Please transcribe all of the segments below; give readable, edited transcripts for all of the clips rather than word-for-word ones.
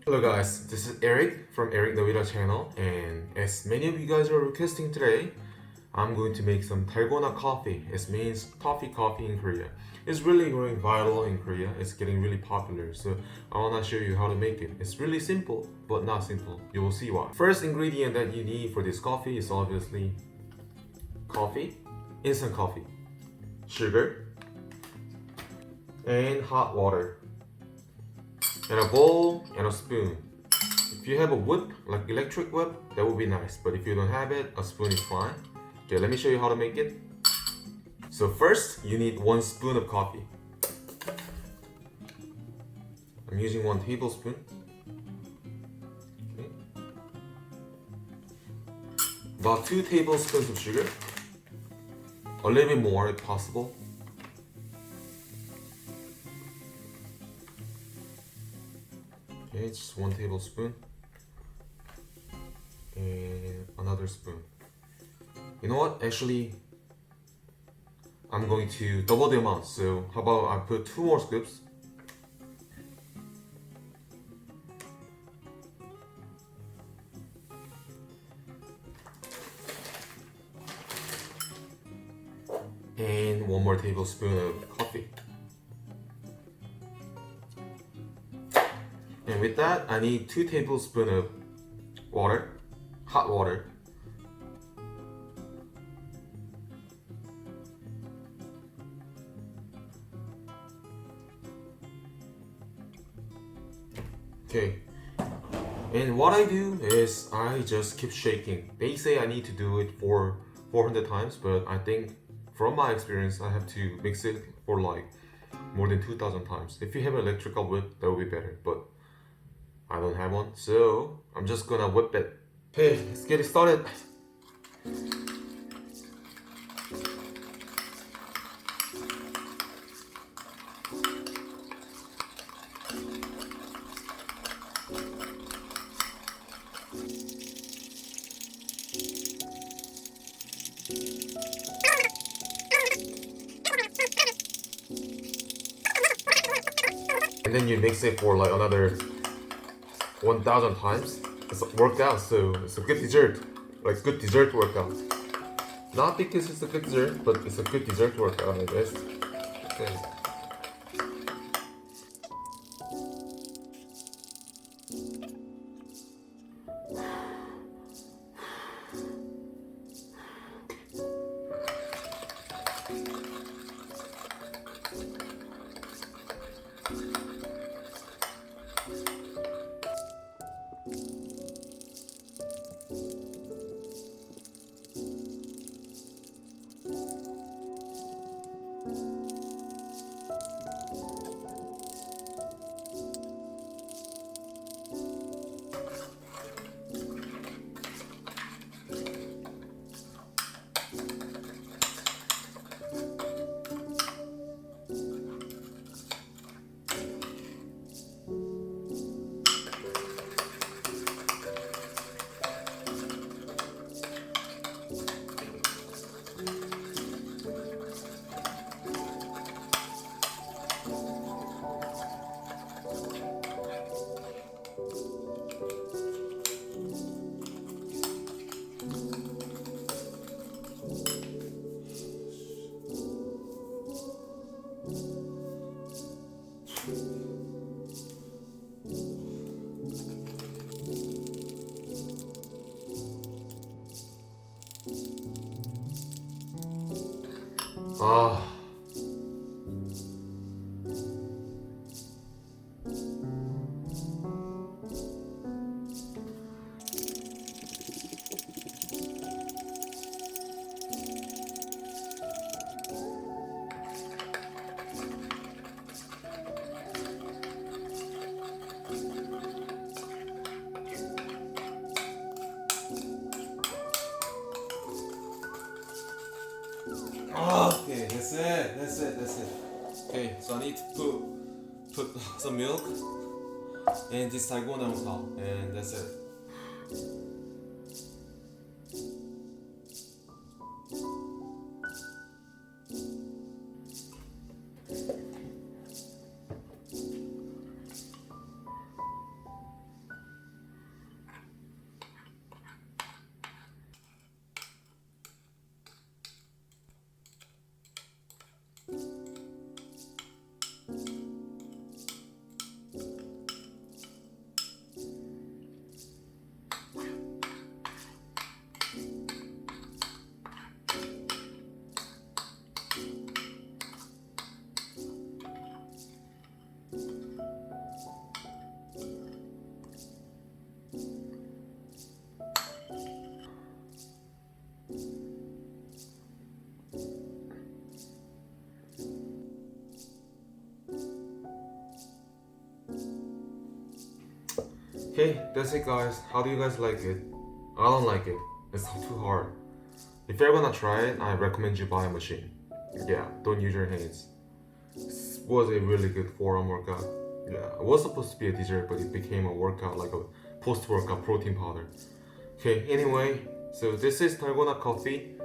Hello guys, this is Eric from Eric the Vita channel, and as many of you guys are requesting today, I'm going to make some Dalgona coffee. It means toffee coffee in Korea. It's really going viral in Korea. It's getting really popular, so I wanna show you how to make it. It's really simple, but not simple. You will see why. First ingredient that you need for this coffee is obviously coffee, instant coffee, sugar, and hot water, and a bowl and a spoon. If you have a whip, like electric whip, that would be nice, but if you don't have it, a spoon is fine. Okay, let me show you how to make it. So first, you need 1 spoon of coffee. I'm using 1 tablespoon. Okay. About 2 tablespoons of sugar. A little bit more if possible. Okay, just 1 tablespoon. And another spoon. You know what? Actually, I'm going to double the amount. So how about I put 2 more scoops. And 1 more tablespoon of coffee. And with that, I need 2 tablespoons of water, hot water. Okay, and what I do is I just keep shaking. They say I need to do it for 400 times, but I think from my experience I have to mix it for like more than 2,000 times. If you have an electrical whip, that would be better, but I don't have one, so I'm just gonna whip it. Okay, let's get it started. And then you mix it for like another 1,000 times. It's a workout, so it's a good dessert. Like good dessert workout. Not because it's a good dessert, but it's a good dessert workout, I guess. Okay. Ah. Okay, that's it. Okay, so I need to put some milk and this dalgona on top, and that's it. Okay, that's it guys. How do you guys like it? I don't like it. It's too hard. If you're gonna try it, I recommend you buy a machine. Yeah, don't use your hands. This was a really good forearm workout. Yeah, it was supposed to be a dessert, but it became a workout, like a post-workout protein powder. Okay, anyway, so this is Dalgona coffee,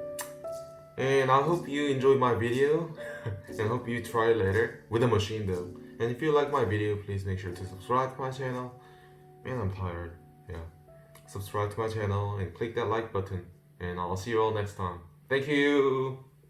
and I hope you enjoyed my video, and hope you try it later with a machine though. And if you like my video, please make sure to subscribe to my channel. Man, I'm tired. Yeah, subscribe to my channel and click that like button, and I'll see you all next time. Thank you.